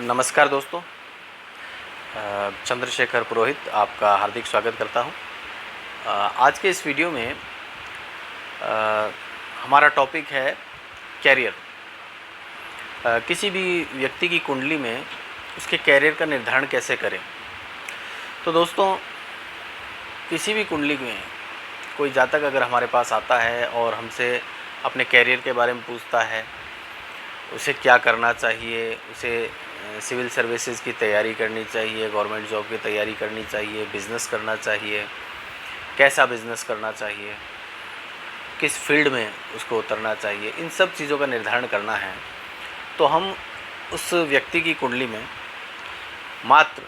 नमस्कार दोस्तों, चंद्रशेखर पुरोहित आपका हार्दिक स्वागत करता हूं। आज के इस वीडियो में हमारा टॉपिक है कैरियर। किसी भी व्यक्ति की कुंडली में उसके कैरियर का निर्धारण कैसे करें। तो दोस्तों, किसी भी कुंडली में कोई जातक अगर हमारे पास आता है और हमसे अपने कैरियर के बारे में पूछता है, उसे क्या करना चाहिए, उसे सिविल सर्विसेज की तैयारी करनी चाहिए, गवर्नमेंट जॉब की तैयारी करनी चाहिए, बिज़नेस करना चाहिए, कैसा बिज़नेस करना चाहिए, किस फील्ड में उसको उतरना चाहिए, इन सब चीज़ों का निर्धारण करना है, तो हम उस व्यक्ति की कुंडली में मात्र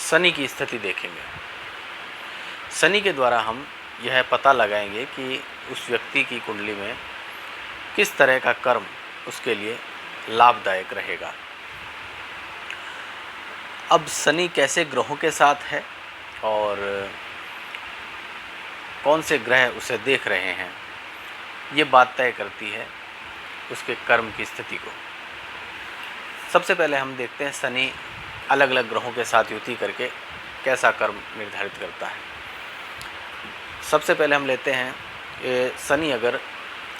शनि की स्थिति देखेंगे। शनि के द्वारा हम यह पता लगाएंगे कि उस व्यक्ति की कुंडली में किस तरह का कर्म उसके लिए लाभदायक रहेगा। अब शनि कैसे ग्रहों के साथ है और कौन से ग्रह उसे देख रहे हैं, ये बात तय करती है उसके कर्म की स्थिति को। सबसे पहले हम देखते हैं शनि अलग अलग ग्रहों के साथ युति करके कैसा कर्म निर्धारित करता है। सबसे पहले हम लेते हैं शनि, अगर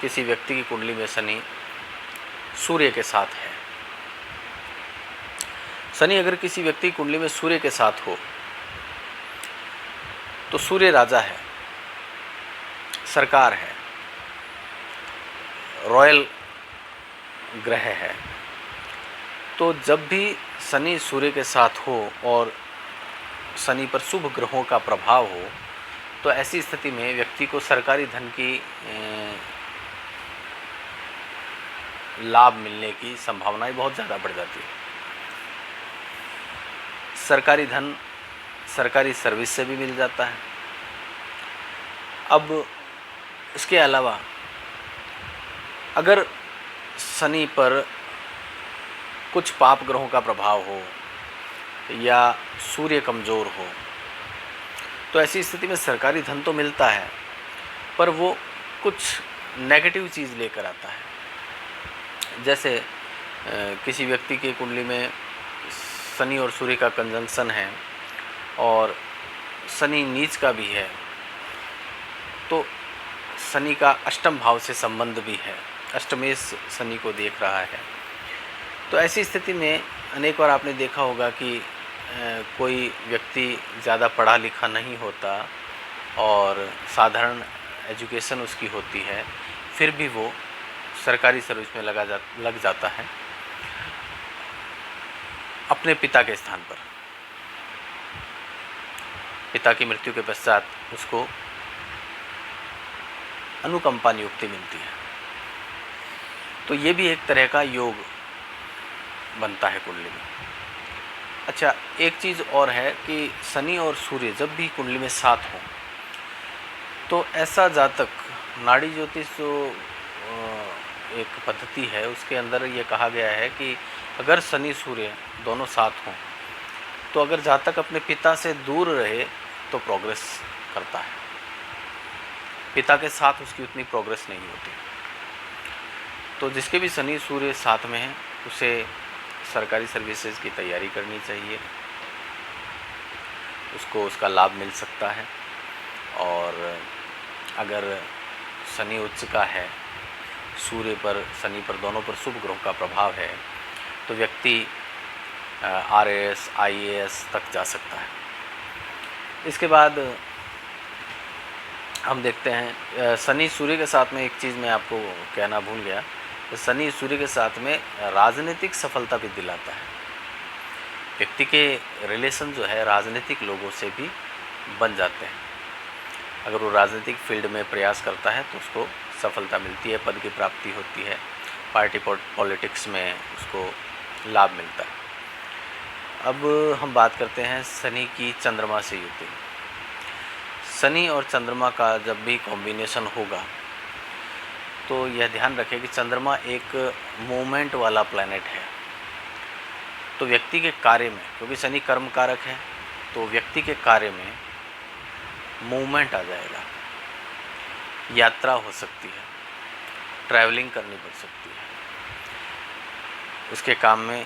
किसी व्यक्ति की कुंडली में शनि सूर्य के साथ है। शनि अगर किसी व्यक्ति की कुंडली में सूर्य के साथ हो तो सूर्य राजा है, सरकार है, रॉयल ग्रह है। तो जब भी शनि सूर्य के साथ हो और शनि पर शुभ ग्रहों का प्रभाव हो, तो ऐसी स्थिति में व्यक्ति को सरकारी धन की लाभ मिलने की संभावनाएं बहुत ज़्यादा बढ़ जाती है। सरकारी धन सरकारी सर्विस से भी मिल जाता है। अब इसके अलावा अगर शनि पर कुछ पाप ग्रहों का प्रभाव हो या सूर्य कमज़ोर हो, तो ऐसी स्थिति में सरकारी धन तो मिलता है, पर वो कुछ नेगेटिव चीज़ लेकर आता है। जैसे किसी व्यक्ति की कुंडली में शनि और सूर्य का कंजंक्शन है और शनि नीच का भी है, तो शनि का अष्टम भाव से संबंध भी है, अष्टमेश शनि को देख रहा है। तो ऐसी स्थिति में अनेक बार आपने देखा होगा कि कोई व्यक्ति ज़्यादा पढ़ा लिखा नहीं होता और साधारण एजुकेशन उसकी होती है, फिर भी वो सरकारी सर्विस में लग जाता है अपने पिता के स्थान पर। पिता की मृत्यु के पश्चात उसको अनुकंपा नियुक्ति मिलती है। तो ये भी एक तरह का योग बनता है कुंडली में। अच्छा, एक चीज़ और है कि शनि और सूर्य जब भी कुंडली में साथ हों, तो ऐसा जातक, नाड़ी ज्योतिष जो एक पद्धति है उसके अंदर ये कहा गया है कि अगर शनि सूर्य दोनों साथ हों, तो अगर जातक अपने पिता से दूर रहे तो प्रोग्रेस करता है, पिता के साथ उसकी उतनी प्रोग्रेस नहीं होती। तो जिसके भी शनि सूर्य साथ में है, उसे सरकारी सर्विसेज की तैयारी करनी चाहिए, उसको उसका लाभ मिल सकता है। और अगर शनि उच्च का है, सूर्य पर शनि पर दोनों पर शुभ ग्रहों का प्रभाव है, तो व्यक्ति RAS IAS तक जा सकता है। इसके बाद हम देखते हैं शनि सूर्य के साथ में एक चीज़ मैं आपको कहना भूल गया, तो शनि सूर्य के साथ में राजनीतिक सफलता भी दिलाता है। व्यक्ति के रिलेशन जो है राजनीतिक लोगों से भी बन जाते हैं। अगर वो राजनीतिक फील्ड में प्रयास करता है तो उसको सफलता मिलती है, पद की प्राप्ति होती है, पार्टी पॉलिटिक्स में उसको लाभ मिलता है। अब हम बात करते हैं शनि की चंद्रमा से युति। शनि और चंद्रमा का जब भी कॉम्बिनेशन होगा, तो यह ध्यान रखें कि चंद्रमा एक मूवमेंट वाला प्लैनेट है। तो व्यक्ति के कार्य में, क्योंकि शनि कर्म कारक है, तो व्यक्ति के कार्य में मूवमेंट आ जाएगा, यात्रा हो सकती है, ट्रैवलिंग करनी पड़ सकती है, उसके काम में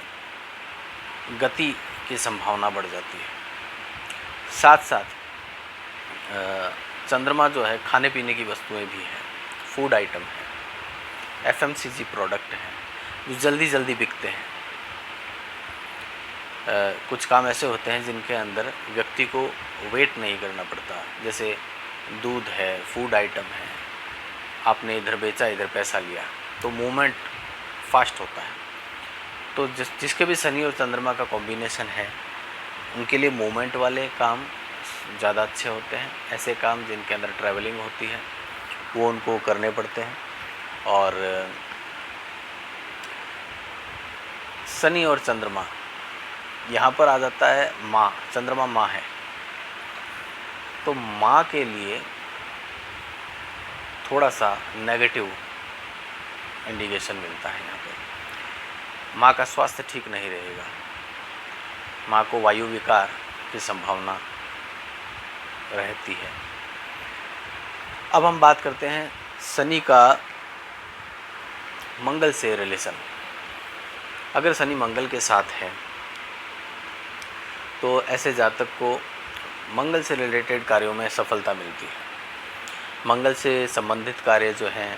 गति की संभावना बढ़ जाती है। साथ साथ चंद्रमा जो है खाने पीने की वस्तुएं भी हैं, फूड आइटम है, एफएमसीजी प्रोडक्ट हैं जो जल्दी जल्दी बिकते हैं। कुछ काम ऐसे होते हैं जिनके अंदर व्यक्ति को वेट नहीं करना पड़ता, जैसे दूध है, फूड आइटम है, आपने इधर बेचा इधर पैसा लिया, तो मूवमेंट फास्ट होता है। तो जिसके भी शनि और चंद्रमा का कॉम्बिनेशन है उनके लिए मूवमेंट वाले काम ज़्यादा अच्छे होते हैं। ऐसे काम जिनके अंदर ट्रैवलिंग होती है वो उनको करने पड़ते हैं। और शनि और चंद्रमा यहाँ पर आ जाता है माँ, चंद्रमा माँ है, तो माँ के लिए थोड़ा सा नेगेटिव इंडिकेशन मिलता है। यहाँ पर माँ का स्वास्थ्य ठीक नहीं रहेगा, माँ को वायु विकार की संभावना रहती है। अब हम बात करते हैं शनि का मंगल से रिलेशन। अगर शनि मंगल के साथ है तो ऐसे जातक को मंगल से रिलेटेड कार्यों में सफलता मिलती है। मंगल से संबंधित कार्य जो हैं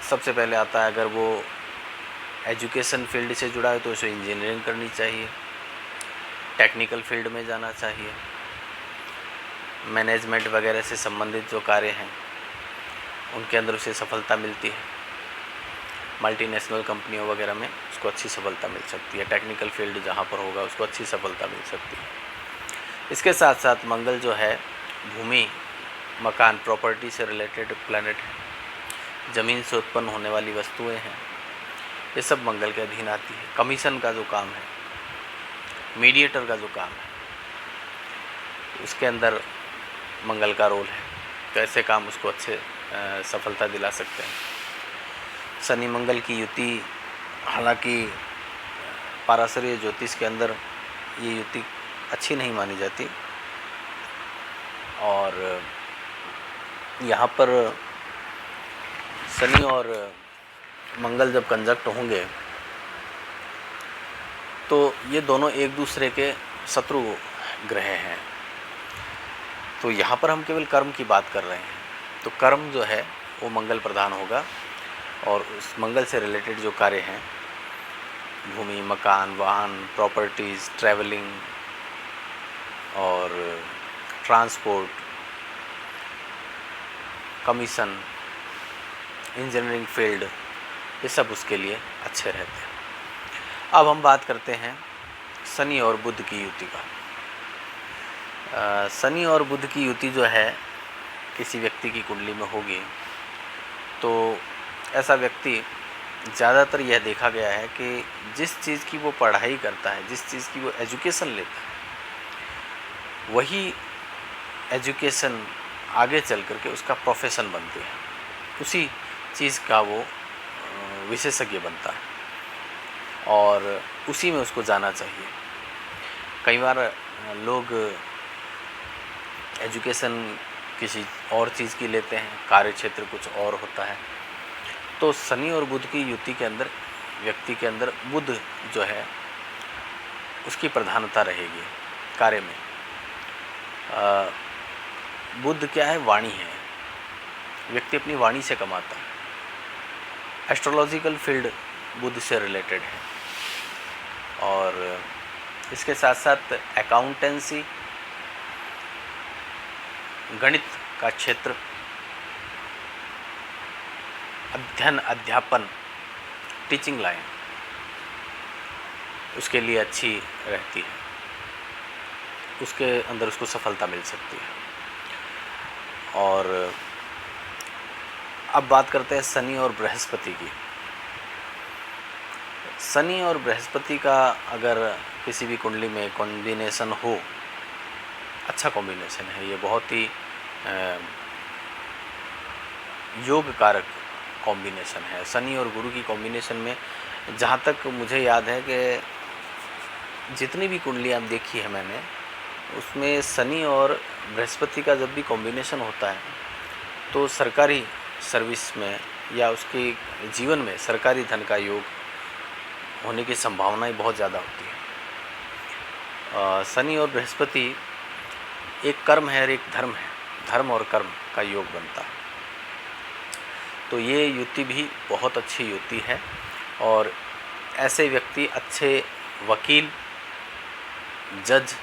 सबसे पहले आता है, अगर वो एजुकेशन फील्ड से जुड़ा है तो उसे इंजीनियरिंग करनी चाहिए, टेक्निकल फील्ड में जाना चाहिए, मैनेजमेंट वगैरह से संबंधित जो कार्य हैं उनके अंदर उसे सफलता मिलती है। मल्टीनेशनल कंपनियों वगैरह में उसको अच्छी सफलता मिल सकती है, टेक्निकल फील्ड जहाँ पर होगा उसको अच्छी सफलता मिल सकती है। इसके साथ साथ मंगल जो है भूमि, मकान, प्रॉपर्टी से रिलेटेड प्लैनेट है, ज़मीन से उत्पन्न होने वाली वस्तुएं हैं, ये सब मंगल के अधीन आती है। कमीशन का जो काम है, मीडिएटर का जो काम है, उसके अंदर मंगल का रोल है, तो ऐसे काम उसको अच्छे सफलता दिला सकते हैं। शनि मंगल की युति, हालांकि पाराशरीय ज्योतिष के अंदर ये युति अच्छी नहीं मानी जाती, और यहाँ पर शनि और मंगल जब कंजक्ट होंगे तो ये दोनों एक दूसरे के शत्रु ग्रह हैं। तो यहाँ पर हम केवल कर्म की बात कर रहे हैं, तो कर्म जो है वो मंगल प्रधान होगा, और उस मंगल से रिलेटेड जो कार्य हैं, भूमि, मकान, वाहन, प्रॉपर्टीज़, ट्रैवलिंग और ट्रांसपोर्ट, कमीशन, इंजीनियरिंग फील्ड, ये सब उसके लिए अच्छे रहते हैं। अब हम बात करते हैं शनि और बुध की युति का। शनि और बुध की युति जो है किसी व्यक्ति की कुंडली में होगी तो ऐसा व्यक्ति, ज़्यादातर यह देखा गया है कि जिस चीज़ की वो पढ़ाई करता है, जिस चीज़ की वो एजुकेशन लेता है, वही एजुकेशन आगे चल कर के उसका प्रोफेशन बनती है, उसी चीज़ का वो विशेषज्ञ बनता है और उसी में उसको जाना चाहिए। कई बार लोग एजुकेशन किसी और चीज़ की लेते हैं, कार्य क्षेत्र कुछ और होता है। तो शनि और बुध की युति के अंदर व्यक्ति के अंदर बुध जो है उसकी प्रधानता रहेगी कार्य में। बुध क्या है? वाणी है, व्यक्ति अपनी वाणी से कमाता है। एस्ट्रोलॉजिकल फील्ड बुध से रिलेटेड है, और इसके साथ साथ अकाउंटेंसी, गणित का क्षेत्र, अध्ययन, अध्यापन, टीचिंग लाइन उसके लिए अच्छी रहती है, उसके अंदर उसको सफलता मिल सकती है। और अब बात करते हैं शनि और बृहस्पति की। शनि और बृहस्पति का अगर किसी भी कुंडली में कॉम्बिनेशन हो, अच्छा कॉम्बिनेशन है, ये बहुत ही योग कारक कॉम्बिनेशन है। शनि और गुरु की कॉम्बिनेशन में जहाँ तक मुझे याद है कि जितनी भी कुंडलियाँ देखी है मैंने, उसमें शनि और बृहस्पति का जब भी कॉम्बिनेशन होता है तो सरकारी सर्विस में या उसके जीवन में सरकारी धन का योग होने की संभावनाएं बहुत ज़्यादा होती है। शनि और बृहस्पति एक कर्म है और एक धर्म है, धर्म और कर्म का योग बनता है। तो ये युति भी बहुत अच्छी युति है और ऐसे व्यक्ति अच्छे वकील, जज,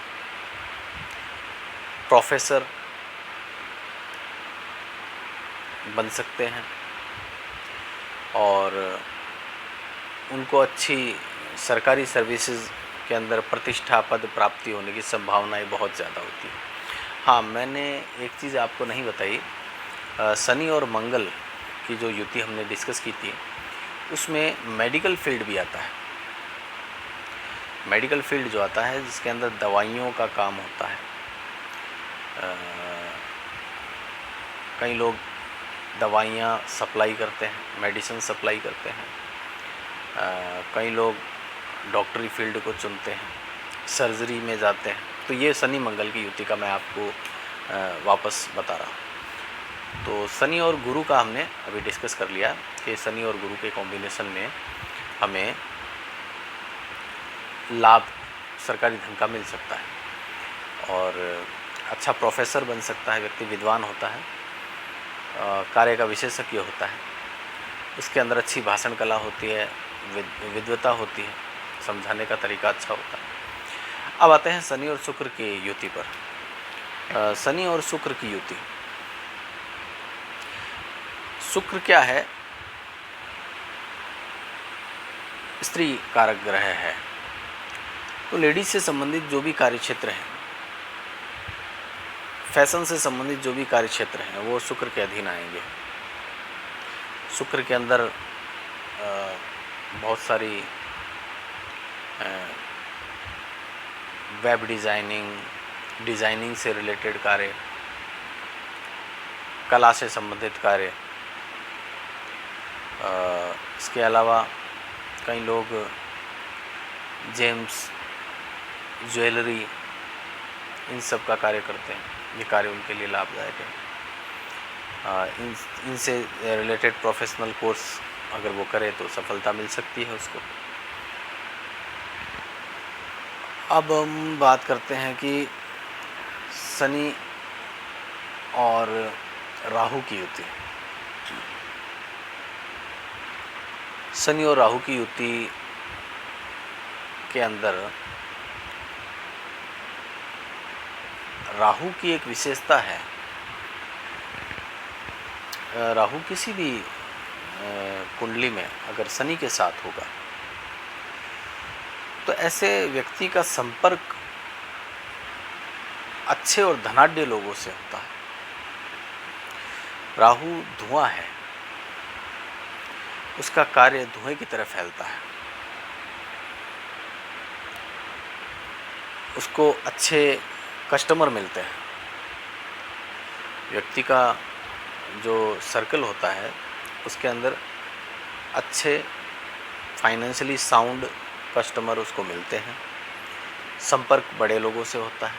प्रोफेसर बन सकते हैं और उनको अच्छी सरकारी सर्विसेज के अंदर प्रतिष्ठा पद प्राप्ति होने की संभावनाएं बहुत ज़्यादा होती है। हाँ, मैंने एक चीज़ आपको नहीं बताई, शनि और मंगल की जो युति हमने डिस्कस की थी उसमें मेडिकल फील्ड भी आता है। मेडिकल फील्ड जो आता है जिसके अंदर दवाइयों का काम होता है। कई लोग दवाइयाँ सप्लाई करते हैं, मेडिसिन सप्लाई करते हैं। कई लोग डॉक्टरी फील्ड को चुनते हैं, सर्जरी में जाते हैं। तो ये शनि मंगल की युति का मैं आपको वापस बता रहा हूँ। तो शनि और गुरु का हमने अभी डिस्कस कर लिया कि शनि और गुरु के कॉम्बिनेशन में हमें लाभ सरकारी धन का मिल सकता है और अच्छा प्रोफेसर बन सकता है व्यक्ति, विद्वान होता है, कार्य का विशेषज्ञ होता है, उसके अंदर अच्छी भाषण कला होती है, विद्वता होती है, समझाने का तरीका अच्छा होता है। अब आते हैं शनि और शुक्र की युति पर। शनि और शुक्र की युति, शुक्र क्या है? स्त्री कारक ग्रह है। तो लेडीज से संबंधित जो भी कार्य क्षेत्र हैं, फैशन से संबंधित जो भी कार्य क्षेत्र हैं, वो शुक्र के अधीन आएंगे। शुक्र के अंदर बहुत सारी वेब डिज़ाइनिंग से रिलेटेड कार्य, कला से संबंधित कार्य, इसके अलावा कई लोग जेम्स, ज्वेलरी, इन सब का कार्य करते हैं। ये कार्य उनके लिए लाभदायक है। इनसे रिलेटेड प्रोफेशनल कोर्स अगर वो करे तो सफलता मिल सकती है उसको। अब हम बात करते हैं कि शनि और राहु की युति। शनि और राहु की युति के अंदर राहु की एक विशेषता है। राहु किसी भी कुंडली में अगर शनि के साथ होगा तो ऐसे व्यक्ति का संपर्क अच्छे और धनाढ्य लोगों से होता है। राहु धुआं है, उसका कार्य धुएं की तरह फैलता है। उसको अच्छे कस्टमर मिलते हैं। व्यक्ति का जो सर्कल होता है उसके अंदर अच्छे फाइनेंशियली साउंड कस्टमर उसको मिलते हैं। संपर्क बड़े लोगों से होता है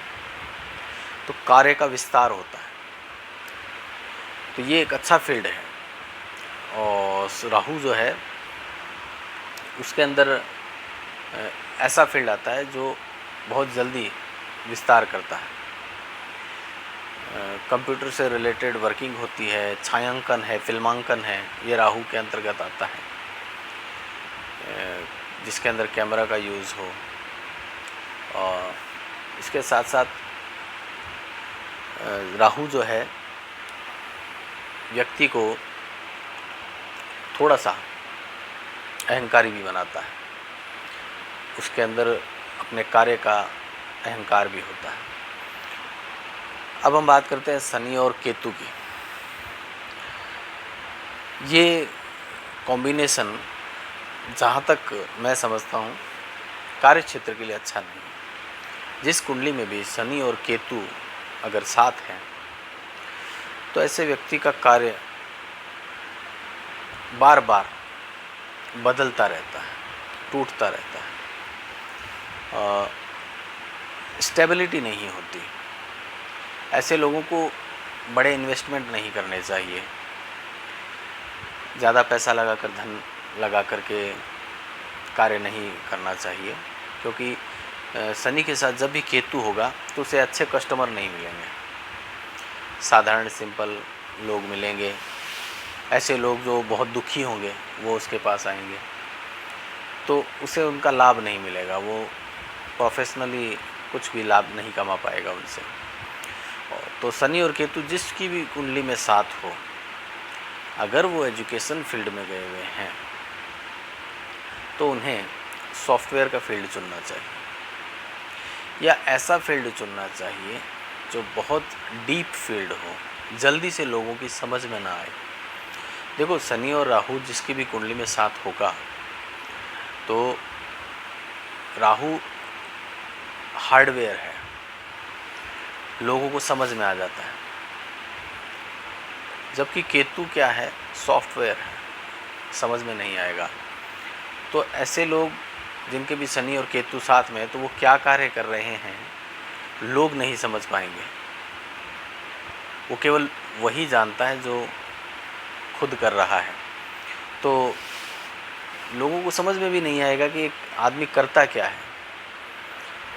तो कार्य का विस्तार होता है। तो ये एक अच्छा फील्ड है। और राहु जो है उसके अंदर ऐसा फील्ड आता है जो बहुत जल्दी विस्तार करता है। कंप्यूटर से रिलेटेड वर्किंग होती है, छायांकन है, फिल्मांकन है, ये राहु के अंतर्गत आता है। जिसके अंदर कैमरा का यूज़ हो। और इसके साथ साथ राहु जो है व्यक्ति को थोड़ा सा अहंकारी भी बनाता है। उसके अंदर अपने कार्य का अहंकार भी होता है। अब हम बात करते हैं शनि और केतु की। ये कॉम्बिनेशन जहाँ तक मैं समझता हूँ कार्य क्षेत्र के लिए अच्छा नहीं है। जिस कुंडली में भी शनि और केतु अगर साथ हैं तो ऐसे व्यक्ति का कार्य बार बार बदलता रहता है, टूटता रहता है, स्टेबिलिटी नहीं होती। ऐसे लोगों को बड़े इन्वेस्टमेंट नहीं करने चाहिए। ज़्यादा पैसा लगा कर, धन लगा करके कार्य नहीं करना चाहिए, क्योंकि शनि के साथ जब भी केतु होगा तो उसे अच्छे कस्टमर नहीं मिलेंगे, साधारण सिंपल लोग मिलेंगे। ऐसे लोग जो बहुत दुखी होंगे वो उसके पास आएंगे, तो उसे उनका लाभ नहीं मिलेगा, वो प्रोफेशनली कुछ भी लाभ नहीं कमा पाएगा उनसे। तो शनि और केतु जिसकी भी कुंडली में साथ हो, अगर वो एजुकेशन फील्ड में गए हुए हैं तो उन्हें सॉफ्टवेयर का फील्ड चुनना चाहिए, या ऐसा फील्ड चुनना चाहिए जो बहुत डीप फील्ड हो, जल्दी से लोगों की समझ में ना आए। देखो, शनि और राहु जिसकी भी कुंडली में साथ होगा, तो राहु हार्डवेयर है, लोगों को समझ में आ जाता है, जबकि केतु क्या है, सॉफ्टवेयर है, समझ में नहीं आएगा। तो ऐसे लोग जिनके भी शनि और केतु साथ में, तो वो क्या कार्य कर रहे हैं लोग नहीं समझ पाएंगे। वो केवल वही जानता है जो खुद कर रहा है, तो लोगों को समझ में भी नहीं आएगा कि एक आदमी करता क्या है,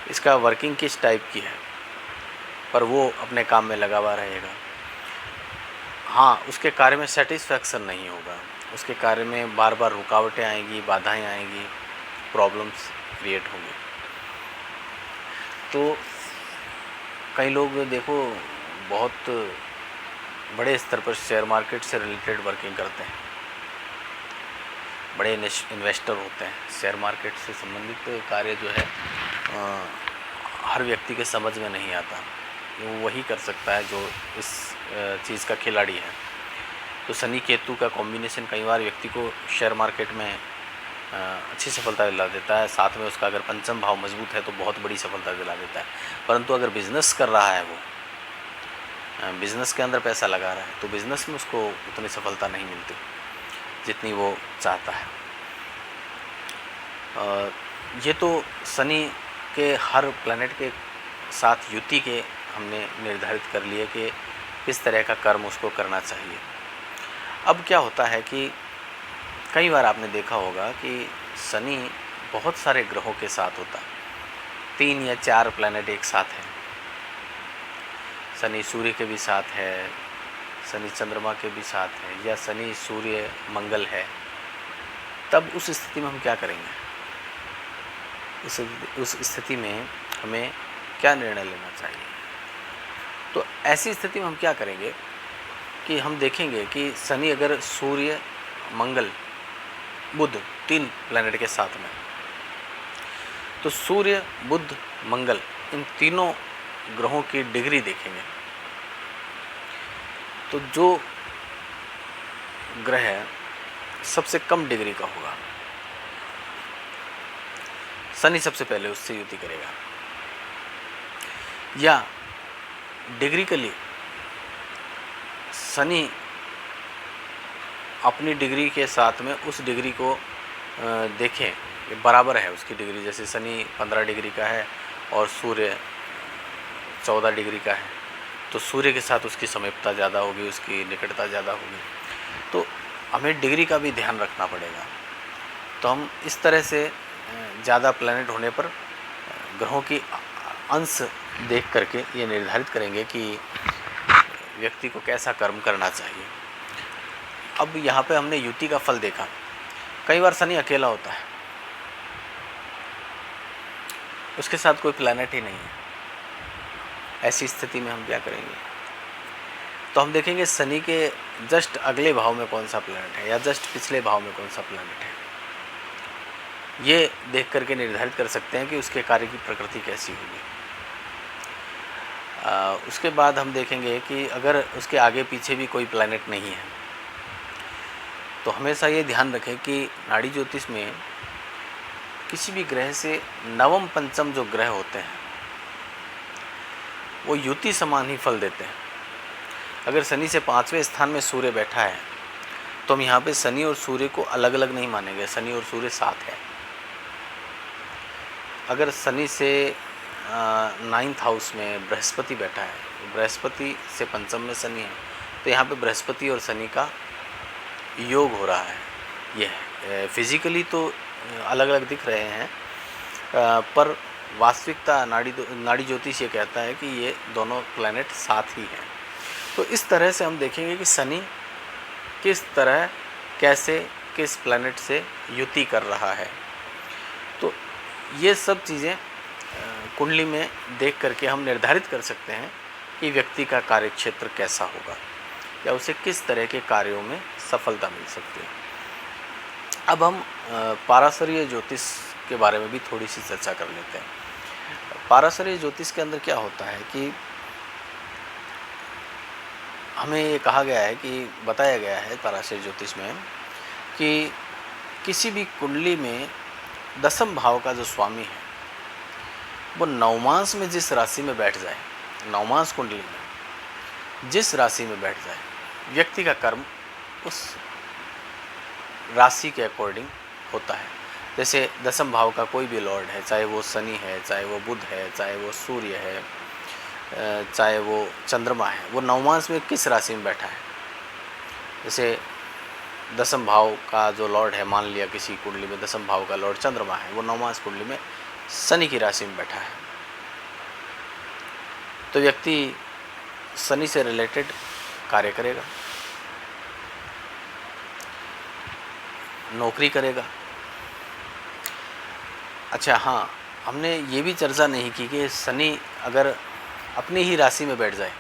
इसका वर्किंग किस टाइप की है, पर वो अपने काम में लगा हुआ रहेगा। हाँ, उसके कार्य में सेटिस्फैक्शन नहीं होगा, उसके कार्य में बार बार रुकावटें आएंगी, बाधाएं आएंगी, प्रॉब्लम्स क्रिएट होंगे। तो कई लोग देखो बहुत बड़े स्तर पर शेयर मार्केट से रिलेटेड वर्किंग करते हैं, बड़े इन्वेस्टर होते हैं। शेयर मार्केट से संबंधित कार्य जो है हर व्यक्ति के समझ में नहीं आता, वो वही कर सकता है जो इस चीज़ का खिलाड़ी है। तो शनि केतु का कॉम्बिनेशन कई बार व्यक्ति को शेयर मार्केट में अच्छी सफलता दिला देता है, साथ में उसका अगर पंचम भाव मजबूत है तो बहुत बड़ी सफलता दिला देता है। परंतु अगर बिजनेस कर रहा है, वो बिजनेस के अंदर पैसा लगा रहा है, तो बिजनेस में उसको उतनी सफलता नहीं मिलती जितनी वो चाहता है। ये तो शनि के हर प्लैनेट के साथ युति के हमने निर्धारित कर लिए कि किस तरह का कर्म उसको करना चाहिए। अब क्या होता है कि कई बार आपने देखा होगा कि शनि बहुत सारे ग्रहों के साथ होता है, 3 या 4 प्लैनेट एक साथ हैं। शनि सूर्य के भी साथ है, शनि चंद्रमा के भी साथ है, या शनि सूर्य मंगल है। तब उस स्थिति में हम क्या करेंगे? उस स्थिति में हमें क्या निर्णय लेना चाहिए? तो ऐसी स्थिति में हम क्या करेंगे कि हम देखेंगे कि शनि अगर सूर्य मंगल बुध 3 प्लैनेट के साथ में, तो सूर्य बुध मंगल इन तीनों ग्रहों की डिग्री देखेंगे। तो जो ग्रह सबसे कम डिग्री का होगा, शनि सबसे पहले उससे युति करेगा, या डिग्रिकली शनि अपनी डिग्री के साथ में उस डिग्री को देखें बराबर है उसकी डिग्री। जैसे शनि 15 डिग्री का है और सूर्य 14 डिग्री का है, तो सूर्य के साथ उसकी समीपता ज़्यादा होगी, उसकी निकटता ज़्यादा होगी। तो हमें डिग्री का भी ध्यान रखना पड़ेगा। तो हम इस तरह से ज़्यादा प्लैनेट होने पर ग्रहों की अंश देख करके ये निर्धारित करेंगे कि व्यक्ति को कैसा कर्म करना चाहिए। अब यहाँ पे हमने युति का फल देखा। कई बार शनि अकेला होता है, उसके साथ कोई प्लैनेट ही नहीं है। ऐसी स्थिति में हम क्या करेंगे? तो हम देखेंगे शनि के जस्ट अगले भाव में कौन सा प्लैनेट है, या जस्ट पिछले भाव में कौन सा प्लैनेट है। ये देख करके निर्धारित कर सकते हैं कि उसके कार्य की प्रकृति कैसी होगी। उसके बाद हम देखेंगे कि अगर उसके आगे पीछे भी कोई प्लैनेट नहीं है, तो हमेशा ये ध्यान रखें कि नाड़ी ज्योतिष में किसी भी ग्रह से नवम पंचम जो ग्रह होते हैं वो युति समान ही फल देते हैं। अगर शनि से 5वें स्थान में सूर्य बैठा है, तो हम यहाँ पे शनि और सूर्य को अलग अलग नहीं मानेंगे, शनि और सूर्य साथ है। अगर शनि से 9th हाउस में बृहस्पति बैठा है, बृहस्पति से पंचम में शनि है, तो यहाँ पे बृहस्पति और शनि का योग हो रहा है। यह फिजिकली तो अलग अलग दिख रहे हैं, पर वास्तविकता नाड़ी ज्योतिष ये कहता है कि ये दोनों प्लैनेट साथ ही हैं। तो इस तरह से हम देखेंगे कि शनि किस तरह कैसे किस प्लैनेट से युति कर रहा है। तो ये सब चीज़ें कुंडली में देख करके हम निर्धारित कर सकते हैं कि व्यक्ति का कार्यक्षेत्र कैसा होगा या उसे किस तरह के कार्यों में सफलता मिल सकती है। अब हम पाराशरीय ज्योतिष के बारे में भी थोड़ी सी चर्चा कर लेते हैं। पाराशरीय ज्योतिष के अंदर क्या होता है कि हमें ये कहा गया है कि बताया गया है पाराशरीय ज्योतिष में कि किसी भी कुंडली में दसम भाव का जो स्वामी है वो नवमांश में जिस राशि में बैठ जाए, नवमांश कुंडली में जिस राशि में बैठ जाए, व्यक्ति का कर्म उस राशि के अकॉर्डिंग होता है। जैसे दसम भाव का कोई भी लॉर्ड है, चाहे वो शनि है, चाहे वो बुध है, चाहे वो सूर्य है, चाहे वो चंद्रमा है, वो नवमांश में किस राशि में बैठा है। जैसे दसम भाव का जो लॉर्ड है, मान लिया किसी कुंडली में दसम भाव का लॉर्ड चंद्रमा है, वो नवमांश कुंडली में शनि की राशि में बैठा है, तो व्यक्ति शनि से रिलेटेड कार्य करेगा, नौकरी करेगा। अच्छा हाँ, हमने ये भी चर्चा नहीं की कि शनि अगर अपनी ही राशि में बैठ जाए,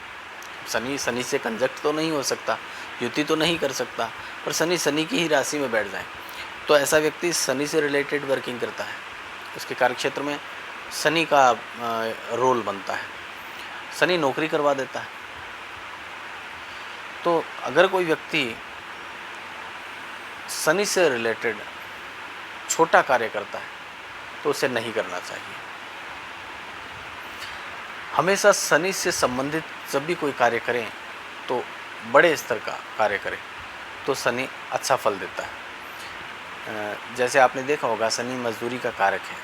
शनि से कंजक्ट तो नहीं हो सकता, युति तो नहीं कर सकता, पर शनि की ही राशि में बैठ जाए तो ऐसा व्यक्ति शनि से रिलेटेड वर्किंग करता है, उसके कार्यक्षेत्र में शनि का रोल बनता है, शनि नौकरी करवा देता है। तो अगर कोई व्यक्ति शनि से रिलेटेड छोटा कार्य करता है तो उसे नहीं करना चाहिए। हमेशा शनि से संबंधित जब भी कोई कार्य करें तो बड़े स्तर का कार्य करें तो शनि अच्छा फल देता है। जैसे आपने देखा होगा शनि मजदूरी का कारक है,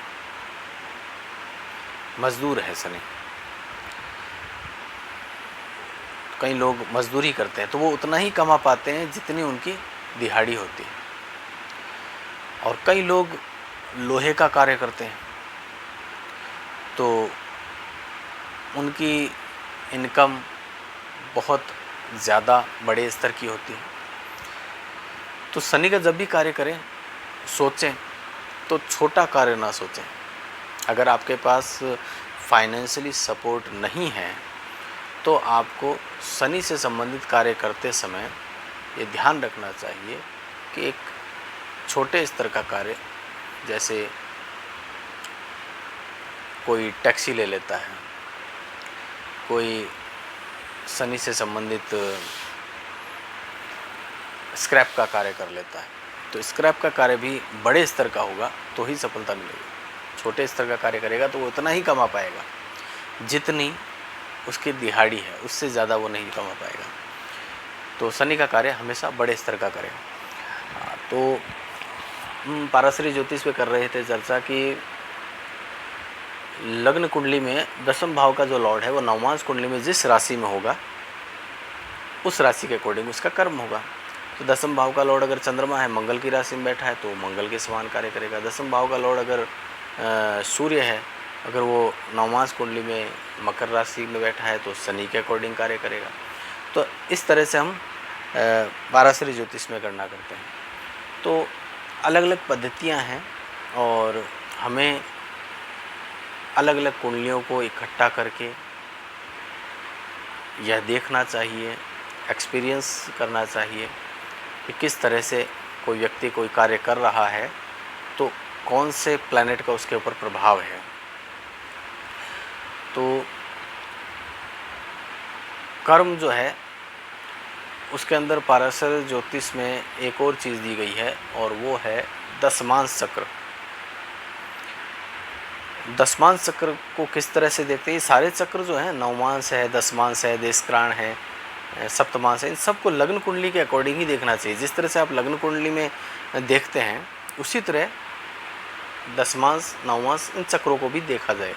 मजदूर है शनि। कई लोग मजदूरी करते हैं तो वो उतना ही कमा पाते हैं जितनी उनकी दिहाड़ी होती है, और कई लोग लोहे का कार्य करते हैं तो उनकी इनकम बहुत ज़्यादा बड़े स्तर की होती है। तो शनि का जब भी कार्य करें सोचें तो छोटा कार्य ना सोचें। अगर आपके पास फाइनेंशियली सपोर्ट नहीं है तो आपको शनि से संबंधित कार्य करते समय ये ध्यान रखना चाहिए कि एक छोटे स्तर का कार्य, जैसे कोई टैक्सी ले लेता है, कोई शनि से संबंधित स्क्रैप का कार्य कर लेता है, तो स्क्रैप का कार्य भी बड़े स्तर का होगा तो ही सफलता मिलेगी। छोटे स्तर का कार्य करेगा तो वो उतना ही कमा पाएगा जितनी उसकी दिहाड़ी है, उससे ज़्यादा वो नहीं कमा पाएगा। तो शनि का कार्य हमेशा बड़े स्तर का करें। तो पाराशरीय ज्योतिष पे कर रहे थे चर्चा कि लग्न कुंडली में दसम भाव का जो लॉर्ड है वो नवमांश कुंडली में जिस राशि में होगा उस राशि के अकॉर्डिंग उसका कर्म होगा। तो दसम भाव का लॉर्ड अगर चंद्रमा है, मंगल की राशि में बैठा है तो मंगल के समान कार्य करेगा। दसम भाव का लॉर्ड अगर सूर्य है, अगर वो नवमांश कुंडली में मकर राशि में बैठा है तो शनि के अकॉर्डिंग कार्य करेगा। तो इस तरह से हम पाराशरीय ज्योतिष में गणना करते हैं। तो अलग अलग पद्धतियां हैं और हमें अलग अलग कुंडलियों को इकट्ठा करके यह देखना चाहिए, एक्सपीरियंस करना चाहिए कि किस तरह से कोई व्यक्ति कोई कार्य कर रहा है तो कौन से प्लैनेट का उसके ऊपर प्रभाव है। तो कर्म जो है उसके अंदर पाराशर ज्योतिष में एक और चीज़ दी गई है और वो है दशमांश चक्र। दशमांश चक्र को किस तरह से देखते हैं? ये सारे चक्र जो है, नवमांश है, दशमांश है, देशक्राण है, सप्तमांश है, इन सबको लग्न कुंडली के अकॉर्डिंग ही देखना चाहिए। जिस तरह से आप लग्न कुंडली में देखते हैं उसी तरह दशमांश नवमांश इन चक्रों को भी देखा जाए।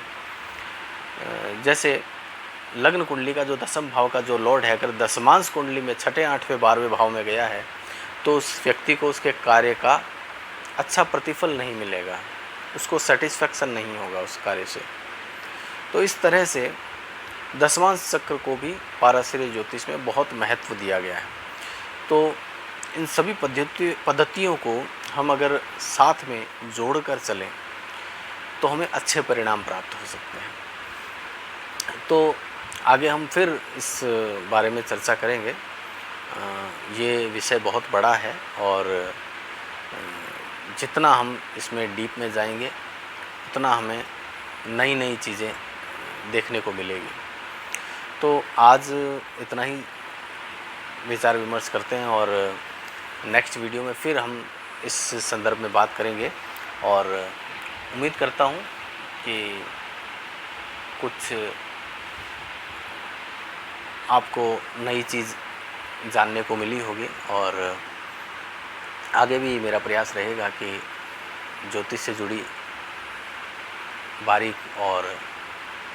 जैसे लग्न कुंडली का जो दसम भाव का जो लॉर्ड है अगर दशमांश कुंडली में छठे, आठवें, 12वें भाव में गया है तो उस व्यक्ति को उसके कार्य का अच्छा प्रतिफल नहीं मिलेगा, उसको सेटिस्फैक्शन नहीं होगा उस कार्य से। तो इस तरह से दशमांश चक्र को भी पारस्परिक ज्योतिष में बहुत महत्व दिया गया है। तो इन सभी पद्धतियों को हम अगर साथ में जोड़कर चलें तो हमें अच्छे परिणाम प्राप्त हो सकते हैं। तो आगे हम फिर इस बारे में चर्चा करेंगे। ये विषय बहुत बड़ा है और जितना हम इसमें डीप में जाएंगे उतना हमें नई नई चीज़ें देखने को मिलेगी। तो आज इतना ही विचार विमर्श करते हैं और नेक्स्ट वीडियो में फिर हम इस संदर्भ में बात करेंगे। और उम्मीद करता हूँ कि कुछ आपको नई चीज़ जानने को मिली होगी और आगे भी मेरा प्रयास रहेगा कि ज्योतिष से जुड़ी बारीक और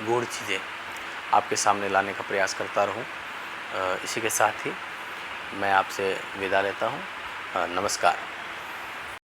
गूढ़ चीज़ें आपके सामने लाने का प्रयास करता रहूं। इसी के साथ ही मैं आपसे विदा लेता हूं। नमस्कार।